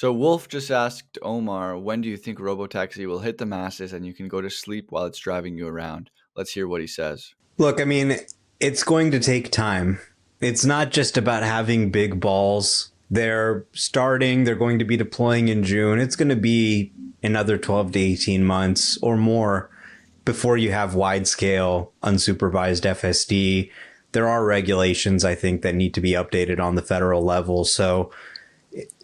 So Wolf just asked Omar, when do you think robotaxi will hit the masses and you can go to sleep while it's driving you around? Let's hear what he says. Look, I mean, it's going to take time. It's not just about having big balls. They're going to be deploying in June. It's going to be another 12 to 18 months or more before you have wide scale unsupervised FSD. There are regulations, I think, that need to be updated on the federal level. So,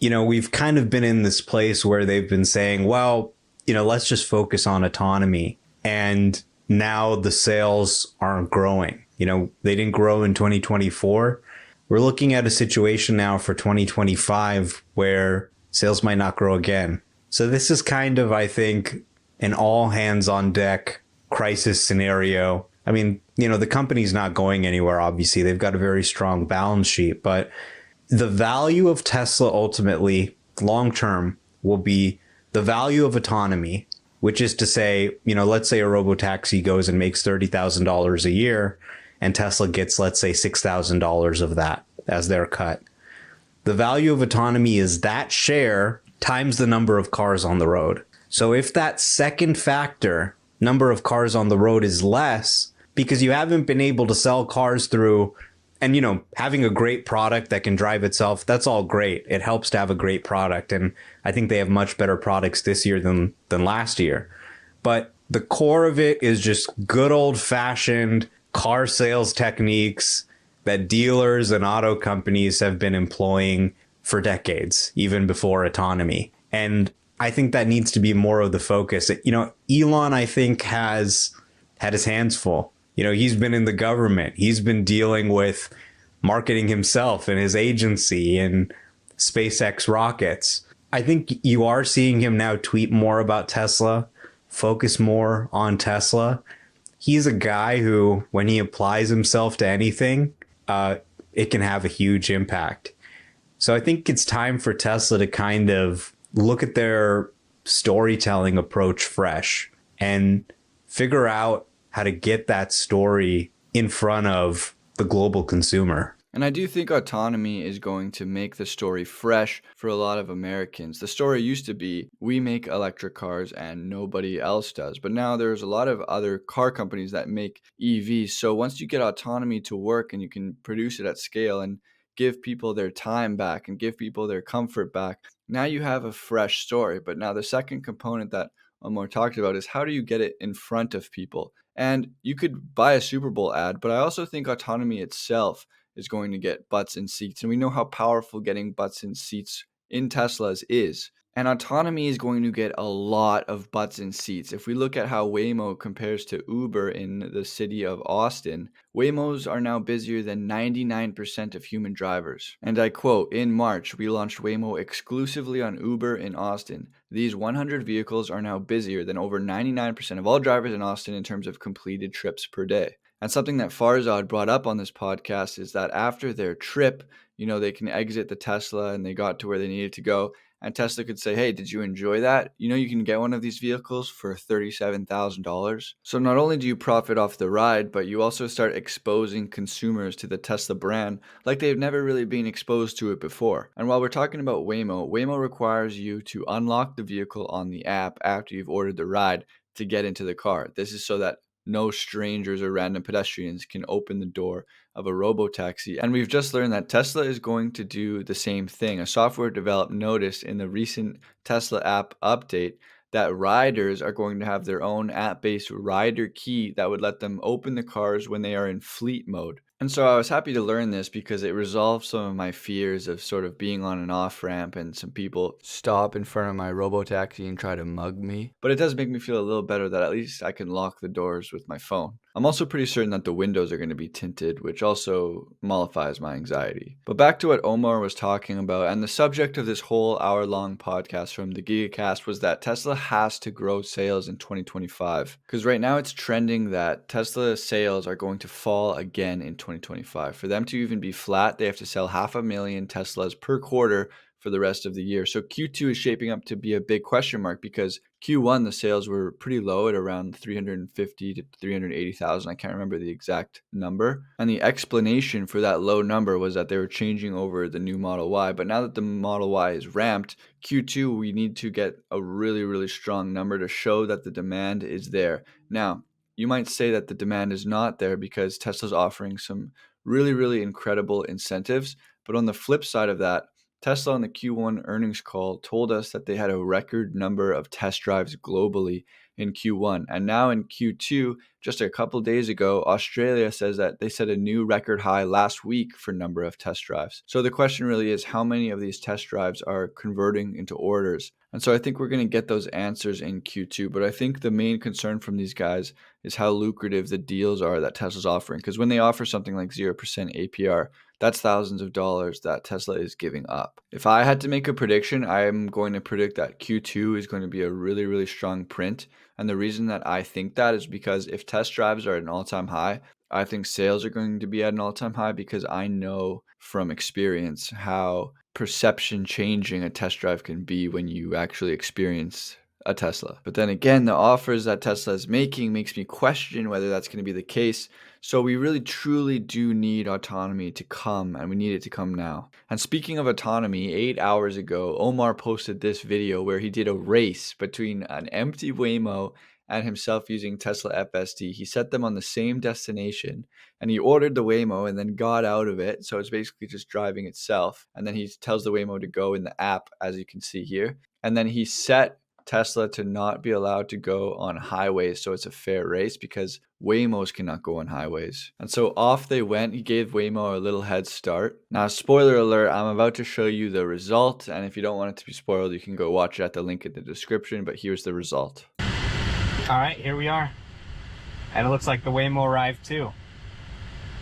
we've kind of been in this place where they've been saying, well, let's just focus on autonomy. And now the sales aren't growing. They didn't grow in 2024. We're looking at a situation now for 2025 where sales might not grow again. So this is kind of, I think, an all hands on deck crisis scenario. I mean, the company's not going anywhere, obviously. They've got a very strong balance sheet, but the value of Tesla ultimately, long term, will be the value of autonomy, which is to say, let's say a robotaxi goes and makes $30,000 a year and Tesla gets, let's say, $6,000 of that as their cut. The value of autonomy is that share times the number of cars on the road. So if that second factor, number of cars on the road, is less because you haven't been able to sell cars through, and having a great product that can drive itself, that's all great. It helps to have a great product. And I think they have much better products this year than last year. But the core of it is just good old fashioned car sales techniques that dealers and auto companies have been employing for decades, even before autonomy. And I think that needs to be more of the focus. Elon, I think, has had his hands full. He's been in the government. He's been dealing with marketing himself and his agency and SpaceX rockets. I think you are seeing him now tweet more about Tesla, focus more on Tesla. He's a guy who, when he applies himself to anything, it can have a huge impact. So I think it's time for Tesla to kind of look at their storytelling approach fresh and figure out how to get that story in front of the global consumer. And I do think autonomy is going to make the story fresh for a lot of Americans. The story used to be, we make electric cars and nobody else does. But now there's a lot of other car companies that make EVs. So once you get autonomy to work and you can produce it at scale and give people their time back and give people their comfort back, now you have a fresh story. But now the second component that Omar talked about is, how do you get it in front of people? And you could buy a Super Bowl ad, but I also think autonomy itself is going to get butts in seats. And we know how powerful getting butts in seats in Teslas is. And autonomy is going to get a lot of butts in seats. If we look at how Waymo compares to Uber in the city of Austin, Waymos are now busier than 99% of human drivers. And I quote, in March, we launched Waymo exclusively on Uber in Austin. These 100 vehicles are now busier than over 99% of all drivers in Austin in terms of completed trips per day. And something that Farzad brought up on this podcast is that after their trip, they can exit the Tesla and they got to where they needed to go. And Tesla could say, hey, did you enjoy that? You can get one of these vehicles for $37,000. So not only do you profit off the ride, but you also start exposing consumers to the Tesla brand like they've never really been exposed to it before. And while we're talking about Waymo, Waymo requires you to unlock the vehicle on the app after you've ordered the ride to get into the car. This is so that no strangers or random pedestrians can open the door of a robotaxi. And we've just learned that Tesla is going to do the same thing. A software developed noticed in the recent Tesla app update that riders are going to have their own app-based rider key that would let them open the cars when they are in fleet mode. And so I was happy to learn this because it resolved some of my fears of sort of being on an off-ramp and some people stop in front of my robotaxi and try to mug me. But it does make me feel a little better that at least I can lock the doors with my phone. I'm also pretty certain that the windows are going to be tinted, which also mollifies my anxiety. But back to what Omar was talking about, and the subject of this whole hour-long podcast from the GigaCast was that Tesla has to grow sales in 2025. Because right now it's trending that Tesla sales are going to fall again in 2025. For them to even be flat, they have to sell 500,000 Teslas per quarter for for the rest of the year. So Q2 is shaping up to be a big question mark because Q1, the sales were pretty low at around 350 to 380,000. I can't remember the exact number. And the explanation for that low number was that they were changing over the new Model Y. But now that the Model Y is ramped, Q2, we need to get a really, really strong number to show that the demand is there. Now, you might say that the demand is not there because Tesla's offering some really, really incredible incentives. But on the flip side of that, Tesla on the Q1 earnings call told us that they had a record number of test drives globally in Q1. And now in Q2, just a couple days ago, Australia says that they set a new record high last week for number of test drives. So the question really is how many of these test drives are converting into orders? And so I think we're going to get those answers in Q2. But I think the main concern from these guys is how lucrative the deals are that Tesla's offering. Because when they offer something like 0% APR, that's thousands of dollars that Tesla is giving up. If I had to make a prediction, I'm going to predict that Q2 is going to be a really, really strong print. And the reason that I think that is because if test drives are at an all-time high, I think sales are going to be at an all-time high because I know from experience how perception changing a test drive can be when you actually experience a Tesla. But then again, the offers that Tesla is making makes me question whether that's going to be the case. So we really truly do need autonomy to come, and we need it to come now. And speaking of autonomy, 8 hours ago, Omar posted this video where he did a race between an empty Waymo and himself using Tesla FSD. He set them on the same destination and he ordered the Waymo and then got out of it. So it's basically just driving itself. And then he tells the Waymo to go in the app, as you can see here. And then he set Tesla to not be allowed to go on highways, so it's a fair race because Waymos cannot go on highways. And so off they went. He gave Waymo a little head start. Now, spoiler alert, I'm about to show you the result, and if you don't want it to be spoiled, you can go watch it at the link in the description, but here's the result. All right, here we are. And it looks like the Waymo arrived too.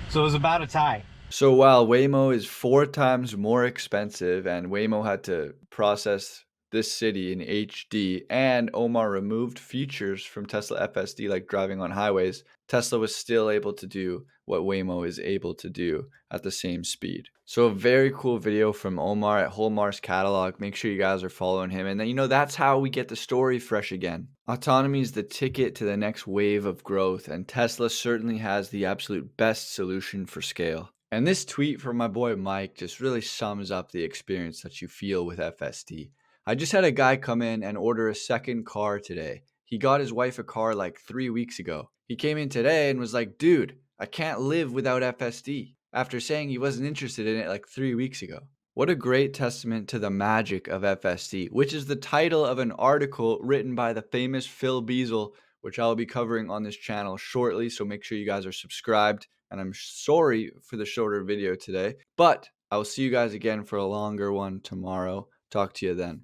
So it was about a tie. So while Waymo is 4 times more expensive and Waymo had to process this city in HD, and Omar removed features from Tesla FSD like driving on highways, Tesla was still able to do what Waymo is able to do at the same speed. So a very cool video from Omar at Omar's catalog. Make sure you guys are following him. And then, that's how we get the story fresh again. Autonomy is the ticket to the next wave of growth, and Tesla certainly has the absolute best solution for scale. And this tweet from my boy Mike just really sums up the experience that you feel with FSD. I just had a guy come in and order a second car today. He got his wife a car like 3 weeks ago. He came in today and was like, dude, I can't live without FSD, after saying he wasn't interested in it like 3 weeks ago. What a great testament to the magic of FSD, which is the title of an article written by the famous Phil Beazle, which I'll be covering on this channel shortly, so make sure you guys are subscribed. And I'm sorry for the shorter video today, but I will see you guys again for a longer one tomorrow. Talk to you then.